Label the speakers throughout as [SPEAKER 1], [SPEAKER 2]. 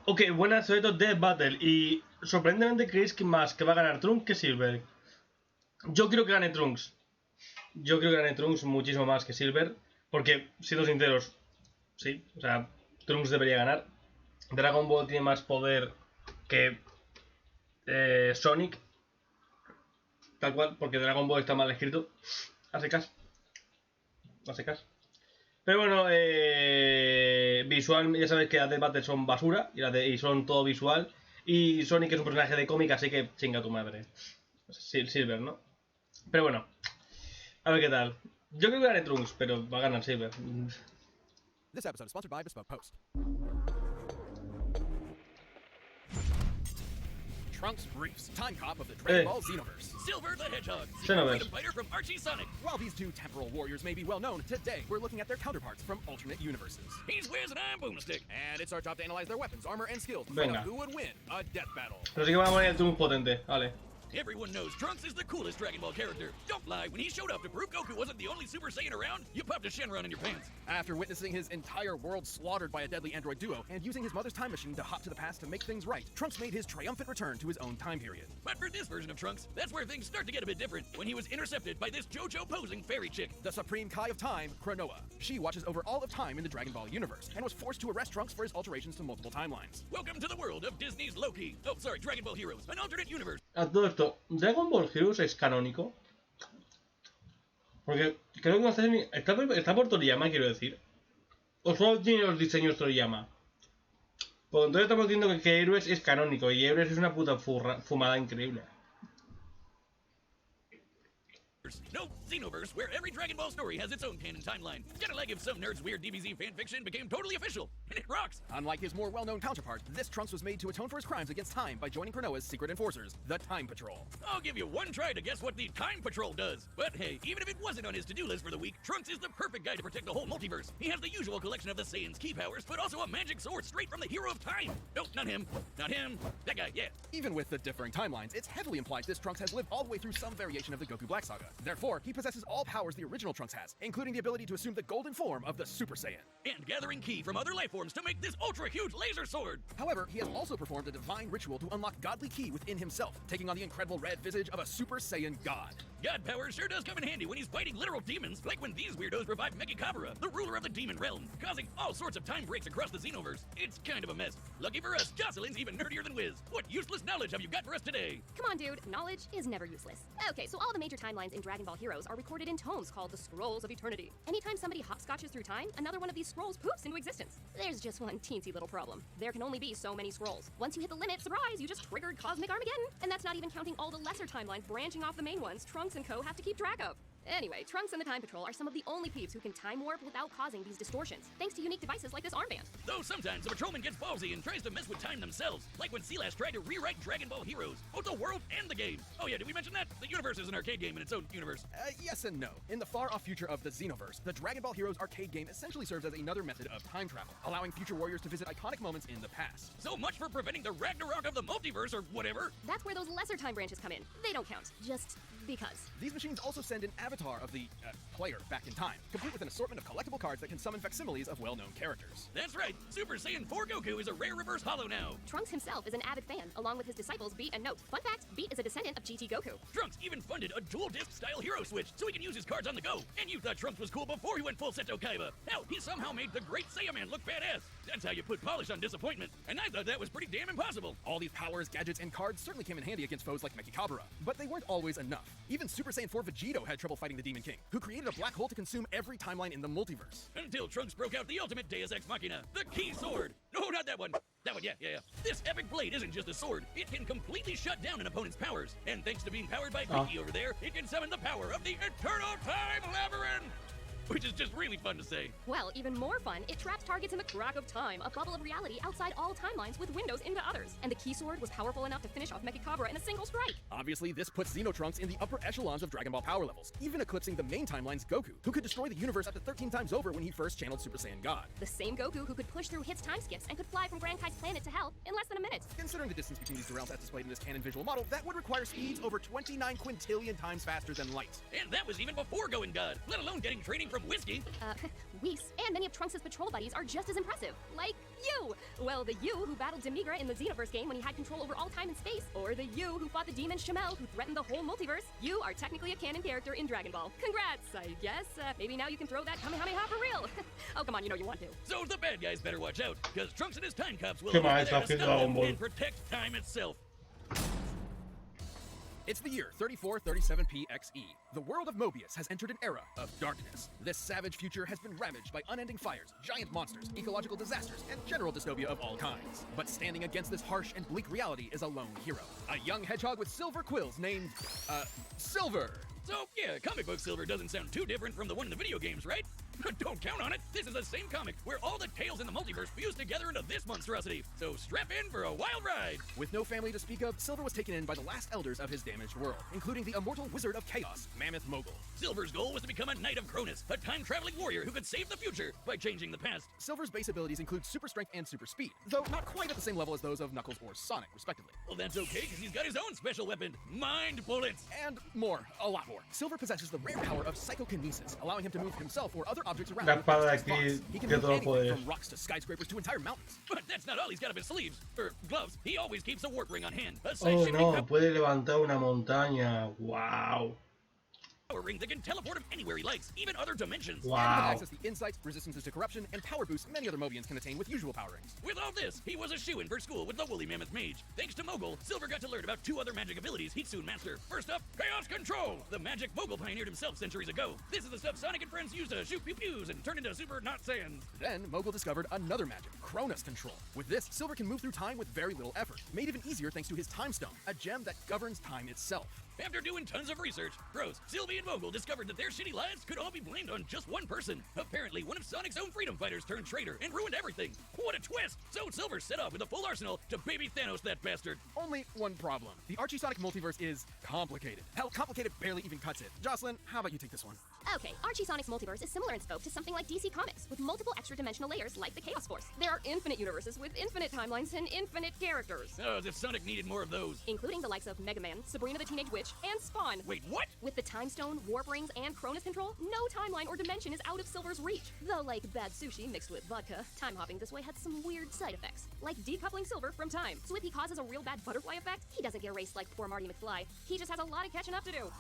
[SPEAKER 1] Ok, buenas, soy de Battle. Y sorprendentemente creéis que más que va a ganar Trunks que Silver. Yo quiero que gane Trunks. Yo creo que gane Trunks muchísimo más que Silver. Porque, siendo sinceros, sí, o sea, Trunks debería ganar. Dragon Ball tiene más poder que Sonic. Tal cual, porque Dragon Ball está mal escrito. A secas. Pero bueno, visual, ya sabéis que las de Battle son basura y son todo visual. Y Sonic es un personaje de cómic, así que chinga tu madre. Silver, ¿no? Pero bueno, a ver qué tal. Yo creo que gane Trunks, pero va a ganar Silver.
[SPEAKER 2] This episode is sponsored by Bespoke Post. Trunks briefs Time Cop of the Dragon Ball Xenoverse.
[SPEAKER 3] Silver the Hedgehog,
[SPEAKER 1] Xenoverse.
[SPEAKER 3] freedom fighter from Archie Sonic.
[SPEAKER 2] While these two temporal warriors may be well known, today we're looking at their counterparts from alternate universes.
[SPEAKER 3] He's Wiz and I'm Boomstick.
[SPEAKER 2] And it's our job to analyze their weapons, armor, and skills to find out who would win a death battle.
[SPEAKER 1] Pero sí que va a poner el Trunks potente, vale.
[SPEAKER 3] Everyone knows Trunks is the coolest Dragon Ball character. Don't lie, when he showed up to prove Goku wasn't the only Super Saiyan around, you popped a Shenron in your pants.
[SPEAKER 2] After witnessing his entire world slaughtered by a deadly android duo, and using his mother's time machine to hop to the past to make things right, Trunks made his triumphant return to his own time period.
[SPEAKER 3] But for this version of Trunks, that's where things start to get a bit different, when he was intercepted by this JoJo-posing fairy chick.
[SPEAKER 2] The Supreme Kai of Time, Cronoa. She watches over all of time in the Dragon Ball universe, and was forced to arrest Trunks for his alterations to multiple timelines.
[SPEAKER 3] Welcome to the world of Disney's Loki. Oh, sorry, Dragon Ball Heroes, an alternate universe.
[SPEAKER 1] A todo esto, Dragon Ball Heroes es canónico. Porque creo que no está por Toriyama, quiero decir. O solo tiene los diseños Toriyama. Pues entonces estamos diciendo que Heroes es canónico. Y Heroes es una puta fumada increíble.
[SPEAKER 3] No, Xenoverse, where every Dragon Ball story has its own canon timeline. Kinda like if some nerd's weird DBZ fanfiction became totally official, and it rocks!
[SPEAKER 2] Unlike his more well-known counterpart, this Trunks was made to atone for his crimes against time by joining Cronoa's secret enforcers, the Time Patrol.
[SPEAKER 3] I'll give you one try to guess what the Time Patrol does. But hey, even if it wasn't on his to-do list for the week, Trunks is the perfect guy to protect the whole multiverse. He has the usual collection of the Saiyan's key powers, but also a magic sword straight from the hero of time. Nope, not him. Not him. That guy, yeah.
[SPEAKER 2] Even with the differing timelines, it's heavily implied this Trunks has lived all the way through some variation of the Goku Black Saga. Therefore, he possesses all powers the original Trunks has, including the ability to assume the golden form of the Super Saiyan.
[SPEAKER 3] And gathering ki from other life forms to make this ultra-huge laser sword!
[SPEAKER 2] However, he has also performed a divine ritual to unlock godly ki within himself, taking on the incredible red visage of a Super Saiyan god.
[SPEAKER 3] God power sure does come in handy when he's fighting literal demons, like when these weirdos revive Mechikabra, the ruler of the demon realm, causing all sorts of time breaks across the Xenoverse. It's kind of a mess. Lucky for us, Jocelyn's even nerdier than Wiz. What useless knowledge have you got for us today?
[SPEAKER 4] Come on, dude. Knowledge is never useless. Okay, so all the major timelines in Dragon Ball Heroes are recorded in tomes called the Scrolls of Eternity. Anytime somebody hopscotches through time, another one of these scrolls poofs into existence. There's just one teensy little problem. There can only be so many scrolls. Once you hit the limit, surprise, you just triggered Cosmic Armageddon. And that's not even counting all the lesser timelines branching off the main ones Trunks and co have to keep track of. Anyway, Trunks and the Time Patrol are some of the only peeps who can time warp without causing these distortions, thanks to unique devices like this armband.
[SPEAKER 3] Though sometimes the patrolman gets ballsy and tries to mess with time themselves, like when Silas tried to rewrite Dragon Ball Heroes, both the world and the game. Oh yeah, did we mention that? The universe is an arcade game in its own universe.
[SPEAKER 2] Yes and no. In the far-off future of the Xenoverse, the Dragon Ball Heroes arcade game essentially serves as another method of time travel, allowing future warriors to visit iconic moments in the past.
[SPEAKER 3] So much for preventing the Ragnarok of the multiverse or whatever.
[SPEAKER 4] That's where those lesser time branches come in. They don't count, just because.
[SPEAKER 2] These machines also send an avatar of the player back in time, complete with an assortment of collectible cards that can summon facsimiles of well-known characters.
[SPEAKER 3] That's right, Super Saiyan 4 Goku is a rare reverse holo now.
[SPEAKER 4] Trunks himself is an avid fan, along with his disciples Beat and Note. Fun fact, Beat is a descendant of GT Goku.
[SPEAKER 3] Trunks even funded a dual-disc style hero switch so he can use his cards on the go. And you thought Trunks was cool before he went full Seto Kaiba. Hell, he somehow made the Great Saiyaman look badass. That's how you put polish on disappointment. And I thought that was pretty damn impossible.
[SPEAKER 2] All these powers, gadgets, and cards certainly came in handy against foes like Mechikabra, but they weren't always enough. Even Super Saiyan 4 Vegito had trouble fighting the Demon King, who created a black hole to consume every timeline in the multiverse.
[SPEAKER 3] Until Trunks broke out the ultimate Deus Ex Machina, the Key Sword. No, not that one. That one, yeah. This epic blade isn't just a sword. It can completely shut down an opponent's powers. And thanks to being powered by Pinky over there, it can summon the power of the Eternal Time Labyrinth. Which is just really fun to say.
[SPEAKER 4] Well, even more fun, it traps targets in the crack of time, a bubble of reality outside all timelines with windows into others. And the Key Sword was powerful enough to finish off Mechikabra in a single strike.
[SPEAKER 2] Obviously, this puts Xenotrunks in the upper echelons of Dragon Ball power levels, even eclipsing the main timeline's Goku, who could destroy the universe up to 13 times over when he first channeled Super Saiyan God.
[SPEAKER 4] The same Goku who could push through Hit's time skips and could fly from Grand Kai's planet to Hell in less than a minute.
[SPEAKER 2] Considering the distance between these two realms as displayed in this canon visual model, that would require speeds over 29 quintillion times faster than light.
[SPEAKER 3] And that was even before going God, let alone getting training from of whiskey.
[SPEAKER 4] Whis and many of Trunks' patrol buddies are just as impressive. Like you! Well, the you who battled Demigra in the Xenoverse game when he had control over all time and space, or the you who fought the demon Shamel who threatened the whole multiverse. You are technically a canon character in Dragon Ball. Congrats, I guess. Maybe now you can throw that Kamehameha for real. Oh, come on, you know you want to.
[SPEAKER 3] So the bad guys better watch out, because Trunks and his time cops will
[SPEAKER 1] Come on,
[SPEAKER 3] be there to
[SPEAKER 1] stop
[SPEAKER 3] stop
[SPEAKER 1] Dragon
[SPEAKER 3] them
[SPEAKER 1] Ball.
[SPEAKER 3] and protect time itself.
[SPEAKER 2] It's the year 3437 PXE. The world of Mobius has entered an era of darkness. This savage future has been ravaged by unending fires, giant monsters, ecological disasters, and general dystopia of all kinds. But standing against this harsh and bleak reality is a lone hero. A young hedgehog with silver quills named, Silver.
[SPEAKER 3] So, yeah, comic book Silver doesn't sound too different from the one in the video games, right? Don't count on it. This is the same comic where all the tales in the multiverse fuse together into this monstrosity. So strap in for a wild ride.
[SPEAKER 2] With no family to speak of, Silver was taken in by the last elders of his damaged world, including the immortal wizard of chaos, Mammoth Mogul.
[SPEAKER 3] Silver's goal was to become a Knight of Cronus, a time-traveling warrior who could save the future by changing the past.
[SPEAKER 2] Silver's base abilities include super strength and super speed, though not quite at the same level as those of Knuckles or Sonic, respectively.
[SPEAKER 3] Well, that's okay, because he's got his own special weapon, Mind Bullets.
[SPEAKER 2] And more, a lot more. Silver possesses the rare power of psychokinesis, allowing him to move himself or other objects around
[SPEAKER 1] La
[SPEAKER 2] him.
[SPEAKER 1] espada de
[SPEAKER 2] as
[SPEAKER 1] aquí
[SPEAKER 2] thoughts. He can
[SPEAKER 1] que
[SPEAKER 2] move
[SPEAKER 1] todo
[SPEAKER 2] anything
[SPEAKER 1] poderes.
[SPEAKER 2] from rocks to skyscrapers to entire mountains.
[SPEAKER 3] But that's not all he's got up his sleeves, or gloves. He always keeps a warp ring on hand. A
[SPEAKER 1] Oh
[SPEAKER 3] side-shifting
[SPEAKER 1] no, puede levantar una montaña. Wow.
[SPEAKER 3] power ring that can teleport him anywhere he likes, even other dimensions.
[SPEAKER 2] And he can
[SPEAKER 1] Wow.
[SPEAKER 2] access the insights, resistances to corruption, and power boosts many other Mobians can attain with usual power rings.
[SPEAKER 3] With all this, he was a shoo-in for school with the Woolly Mammoth Mage. Thanks to Mogul, Silver got to learn about two other magic abilities he'd soon master. First up, Chaos Control! The magic Mogul pioneered himself centuries ago. This is the stuff Sonic and friends used to shoot pew-pews and turn into super not Saiyans.
[SPEAKER 2] Then, Mogul discovered another magic, Cronus Control. With this, Silver can move through time with very little effort, made even easier thanks to his Time Stone, a gem that governs time itself.
[SPEAKER 3] After doing tons of research, Bros, Sylvie and Mogul discovered that their shitty lives could all be blamed on just one person. Apparently, one of Sonic's own freedom fighters turned traitor and ruined everything. What a twist! So Silver set off with a full arsenal to baby Thanos that bastard.
[SPEAKER 2] Only one problem. The Archie Sonic multiverse is complicated. Hell, complicated barely even cuts it. Jocelyn, how about you take this one?
[SPEAKER 4] Okay, Archie Sonic's multiverse is similar in scope to something like DC Comics, with multiple extra-dimensional layers like the Chaos Force. There are infinite universes with infinite timelines and infinite characters,
[SPEAKER 3] Oh, as if Sonic needed more of those.
[SPEAKER 4] including the likes of Mega Man, Sabrina the Teenage Witch, and Spawn.
[SPEAKER 3] Wait, what?
[SPEAKER 4] With the Time Stone, Warp Rings, and Cronus Control, no timeline or dimension is out of Silver's reach. Though, like bad sushi mixed with vodka, time hopping this way had some weird side effects, like decoupling Silver from time. So if he causes a real bad butterfly effect, he doesn't get erased like poor Marty McFly. He just has a lot of catching up to do.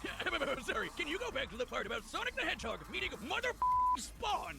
[SPEAKER 3] Sorry, can you go back to the part about Sonic the Hedgehog meeting Mother Spawn?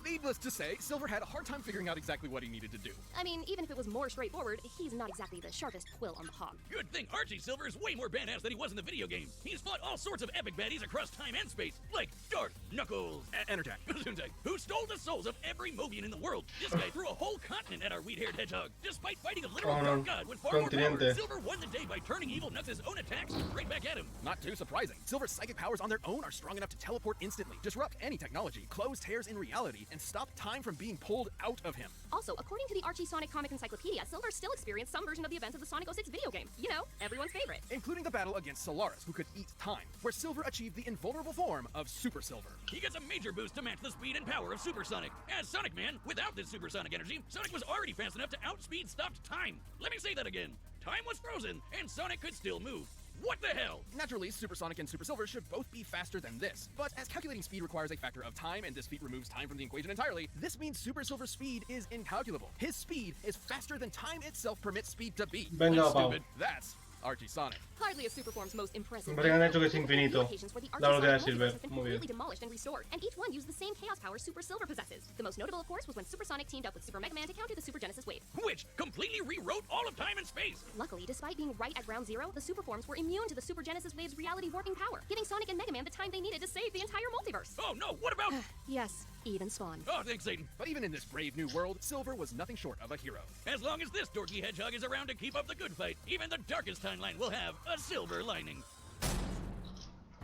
[SPEAKER 2] Needless to say, Silver had a hard time figuring out exactly what he needed to do.
[SPEAKER 4] I mean, even if it was more straightforward, he's not exactly the sharpest quill on the hog.
[SPEAKER 3] Good thing Archie Silver is way more badass than he was in the video games. He's fought all sorts of epic baddies across time and space, like Darth, Knuckles,
[SPEAKER 2] Enerjack.
[SPEAKER 3] Gesundheit, who stole the souls of every Mobian in the world. This guy threw a whole continent at our wheat-haired hedgehog. Despite fighting a literal dark god with far more power,
[SPEAKER 1] Continente.
[SPEAKER 3] Silver won the day by turning evil Nux' own attacks right back at him.
[SPEAKER 2] Not too surprising. Silver's psychic powers on their own are strong enough to teleport instantly, disrupt any technology, close tears in reality, and stop time from being pulled out of him.
[SPEAKER 4] Also, according to the Archie Sonic Comic Encyclopedia, Silver still experienced some version of the events of the Sonic 06 video game. You know, everyone's favorite.
[SPEAKER 2] Including the battle against Solaris, who could eat time, where Silver achieved the invulnerable form of Super Silver.
[SPEAKER 3] He gets a major boost to match the speed and power of Super Sonic. As Sonic Man, without this supersonic energy, Sonic was already fast enough to outspeed stopped time. Let me say that again. Time was frozen, and Sonic could still move. What the hell?
[SPEAKER 2] Naturally, Super Sonic and Super Silver should both be faster than this, but as calculating speed requires a factor of time and this feat removes time from the equation entirely, this means Super Silver's speed is incalculable. His speed is faster than time itself permits speed to be.
[SPEAKER 1] Venga,
[SPEAKER 2] That's
[SPEAKER 1] Pau.
[SPEAKER 2] stupid. That's Archie Sonic.
[SPEAKER 4] Hardly a Superform's most impressive.
[SPEAKER 1] Me parece que han hecho que es infinito.
[SPEAKER 4] Occasions where the
[SPEAKER 1] La
[SPEAKER 4] Archie
[SPEAKER 1] velocidad de
[SPEAKER 4] Sonic
[SPEAKER 1] Silver.
[SPEAKER 4] multiverse has been
[SPEAKER 1] Muy bien.
[SPEAKER 4] completely demolished and restored, and each one used the same chaos power Super Silver possesses. The most notable, of course, was when Super Sonic teamed up with Super Mega Man to counter the Super Genesis wave.
[SPEAKER 3] Which completely rewrote all of time and space.
[SPEAKER 4] Luckily, despite being right at ground zero, the Superforms were immune to the Super Genesis wave's reality warping power, giving Sonic and Mega Man the time they needed to save the entire multiverse.
[SPEAKER 3] Oh no, what about...
[SPEAKER 4] Yes, even Spawn.
[SPEAKER 3] Oh, thanks, Satan.
[SPEAKER 2] But even in this brave new world, Silver was nothing short of a hero.
[SPEAKER 3] As long as this dorky hedgehog is around to keep up the good fight, even the darkest timeline will have a silver lining.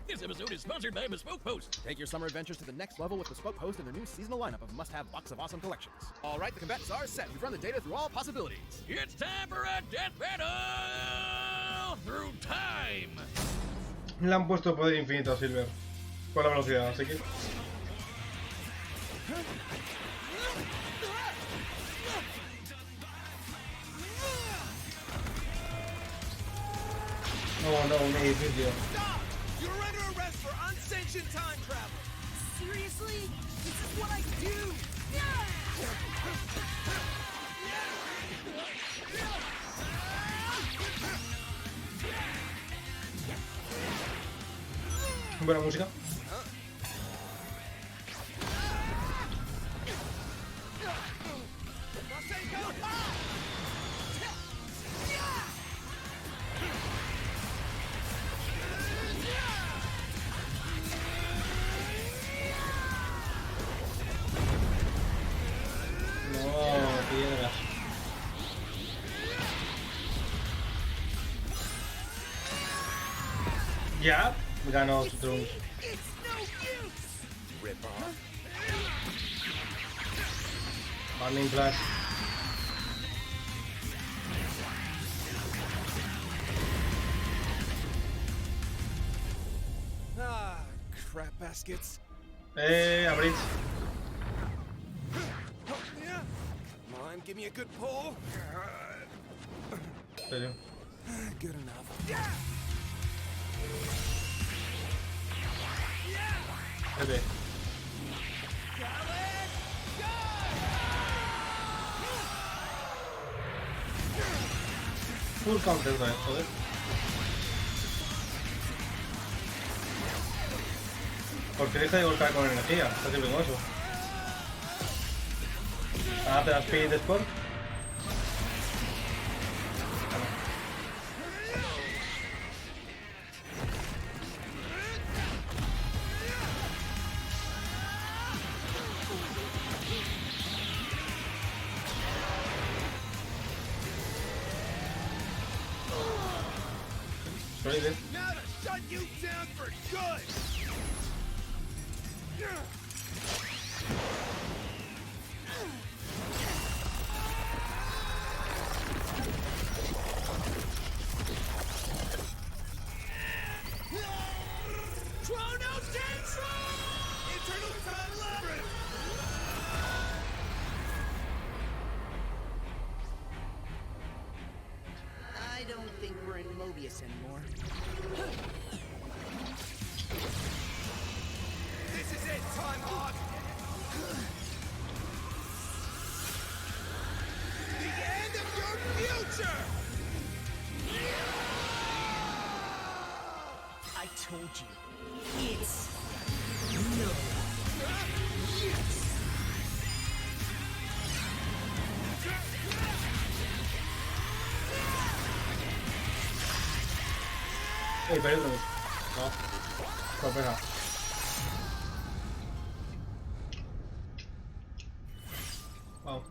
[SPEAKER 3] This episode is sponsored by Bespoke Post.
[SPEAKER 2] Take your summer adventures to the next level with Bespoke Post and their new seasonal lineup of must-have box of awesome collections. All right, the combatants are set. We've run the data through all possibilities.
[SPEAKER 3] It's time for a death battle through time.
[SPEAKER 1] Le han puesto poder infinito a Silver. Con la velocidad, así que... Oh no, un edificio.
[SPEAKER 5] Stop! You're under arrest for unsanctioned time travel.
[SPEAKER 6] Seriously?
[SPEAKER 2] This is what I do!
[SPEAKER 1] Buena música. No, piedras. Ya, ganó Trunks. Burning Flash.
[SPEAKER 2] Ah, crap baskets.
[SPEAKER 1] Abrid.
[SPEAKER 2] Come on, give me a good pull.
[SPEAKER 1] En serio.
[SPEAKER 2] Good enough.
[SPEAKER 1] Vete. Full counter otra vez, joder. Porque deja de golpear con energía, está siempre con eso. Ah, te das speed de sport. Sorry,
[SPEAKER 2] Now to shut you down for good! Chrono Tantrum! Internal time labyrinth!
[SPEAKER 5] I don't think we're in Mobius anymore.
[SPEAKER 2] This is it, Time Hog! The end of your future!
[SPEAKER 5] I told you. It's no.
[SPEAKER 2] Yes!
[SPEAKER 1] pero no. No. Sorpresa. Wow.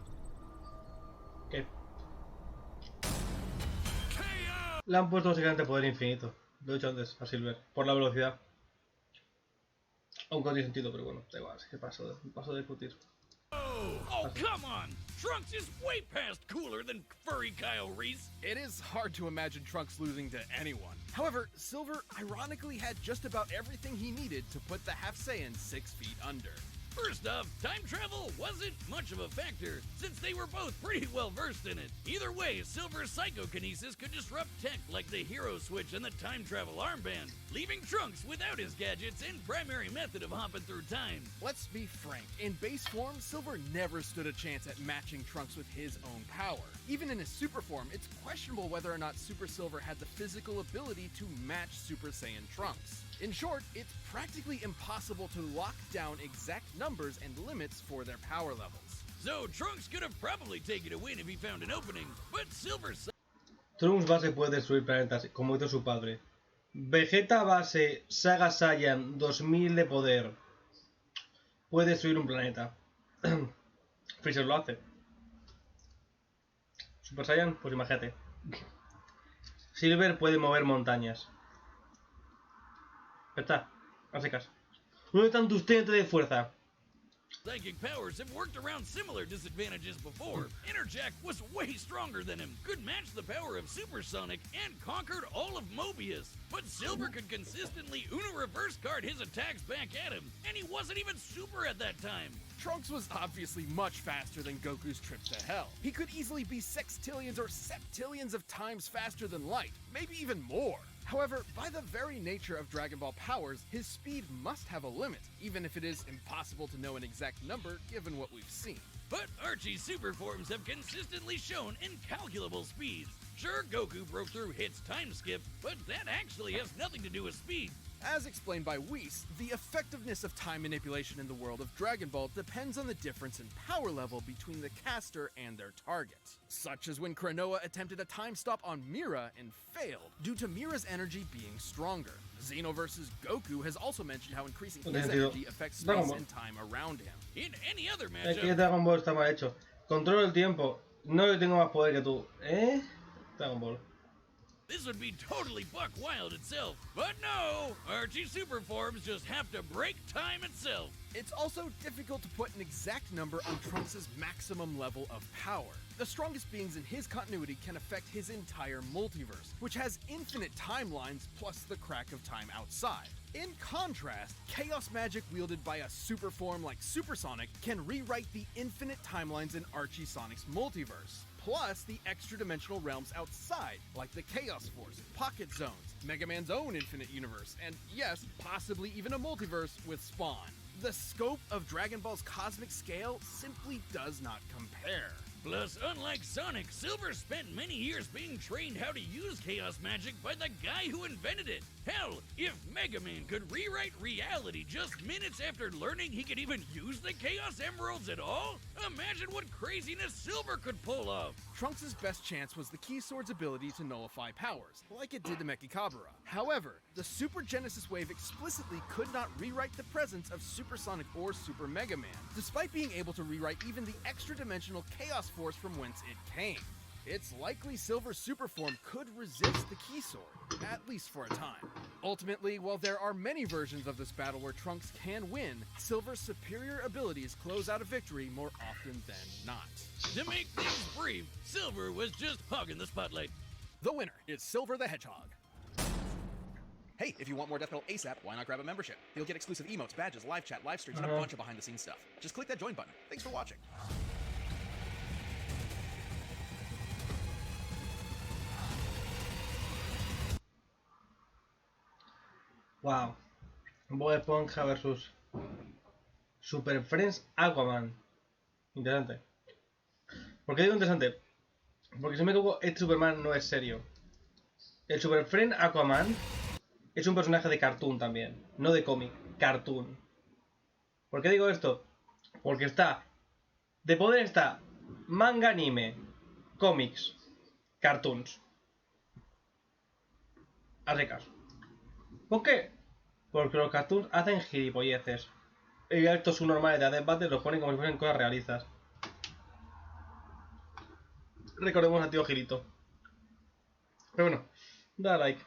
[SPEAKER 1] ¿Qué? Le han puesto básicamente poder infinito. Lo he dicho antes, a Silver. Por la velocidad. Aunque no tiene sentido, pero bueno, da igual. Es que paso de discutir.
[SPEAKER 3] Oh, come on! Trunks is way past cooler than furry Kyle Reese.
[SPEAKER 2] It is hard to imagine Trunks losing to anyone. However, Silver ironically had just about everything he needed to put the Half Saiyan 6 feet under.
[SPEAKER 3] First off, time travel wasn't much of a factor, since they were both pretty well versed in it. Either way, Silver's psychokinesis could disrupt tech like the Hero Switch and the time travel armband, leaving Trunks without his gadgets and primary method of hopping through time.
[SPEAKER 2] Let's be frank, in base form, Silver never stood a chance at matching Trunks with his own power. Even in his super form, it's questionable whether or not Super Silver had the physical ability to match Super Saiyan Trunks. In short, it's practically impossible to lock down exact numbers and limits for their power levels.
[SPEAKER 3] So Trunks could have probably taken a win if he found an opening, but Silver's
[SPEAKER 1] Trunks base puede destruir planetas, como hizo su padre. Vegeta base Saga Saiyan 2000 de poder. Puede destruir un planeta. Freezer lo hace. Super Saiyan, pues imagínate. Silver puede mover montañas. Ya está, a secas. ¿Dónde están tus TNT de fuerza?
[SPEAKER 3] psychic powers have worked around similar disadvantages before. Interjack was way stronger than him, could match the power of Supersonic, and conquered all of Mobius. But Silver could consistently Uno reverse card his attacks back at him, and he wasn't even super at that time.
[SPEAKER 2] Trunks was obviously much faster than Goku's trip to hell. He could easily be sextillions or septillions of times faster than light, maybe even more. However, by the very nature of Dragon Ball powers, his speed must have a limit, even if it is impossible to know an exact number given what we've seen.
[SPEAKER 3] But Archie's super forms have consistently shown incalculable speeds. Sure, Goku broke through Hit's time skip, but that actually has nothing to do with speed.
[SPEAKER 2] As explained by Whis, the effectiveness of time manipulation in the world of Dragon Ball depends on the difference in power level between the caster and their target. Such as when Kranoa attempted a time stop on Mira and failed, due to Mira's energy being stronger. Xeno vs. Goku has also mentioned how increasing his energy affects space and time around him.
[SPEAKER 3] In any other
[SPEAKER 1] Es que
[SPEAKER 3] matchup,
[SPEAKER 1] Dragon Ball está mal hecho. Controlo el tiempo. No, yo tengo más poder que tú. Dragon Ball.
[SPEAKER 3] this would be totally buck wild itself. But no, Archie's super forms just have to break time itself.
[SPEAKER 2] It's also difficult to put an exact number on Trunks' maximum level of power. The strongest beings in his continuity can affect his entire multiverse, which has infinite timelines plus the crack of time outside. In contrast, chaos magic wielded by a super form like Supersonic can rewrite the infinite timelines in Archie Sonic's multiverse, plus the extra-dimensional realms outside, like the Chaos Force, Pocket Zones, Mega Man's own infinite universe, and yes, possibly even a multiverse with Spawn. The scope of Dragon Ball's cosmic scale simply does not compare.
[SPEAKER 3] Plus, unlike Sonic, Silver spent many years being trained how to use chaos magic by the guy who invented it. Hell, if Mega Man could rewrite reality just minutes after learning he could even use the Chaos Emeralds at all, imagine what craziness Silver could pull off.
[SPEAKER 2] Trunks' best chance was the Key Sword's ability to nullify powers, like it did to Mechikabura. However, the Super Genesis Wave explicitly could not rewrite the presence of Supersonic or Super Mega Man, despite being able to rewrite even the extra-dimensional Chaos Force from whence it came. It's likely Silver's super form could resist the Key Sword, at least for a time. Ultimately, while there are many versions of this battle where Trunks can win, Silver's superior abilities close out a victory more often than not.
[SPEAKER 3] To make things brief, Silver was just hogging the spotlight.
[SPEAKER 2] The winner is Silver the Hedgehog. Hey, if you want more Death Metal ASAP, why not grab a membership? You'll get exclusive emotes, badges, live chat, live streams, and a bunch of behind-the-scenes stuff. Just click that join button. Thanks for watching.
[SPEAKER 1] Wow. Bob Esponja versus Super Friends Aquaman. Interesante. ¿Por qué digo interesante? Porque si me equivoco, este Superman no es serio. El Super Friend Aquaman es un personaje de cartoon también, no de cómic, cartoon. ¿Por qué digo esto? Porque está, de poder está manga, anime, cómics, cartoons. Hazle caso. ¿Por qué? Porque los cartoons hacen gilipolleces. Y estos subnormales de debate los ponen como si fuesen cosas realistas. Recordemos al tío Gilito. Pero bueno, da like.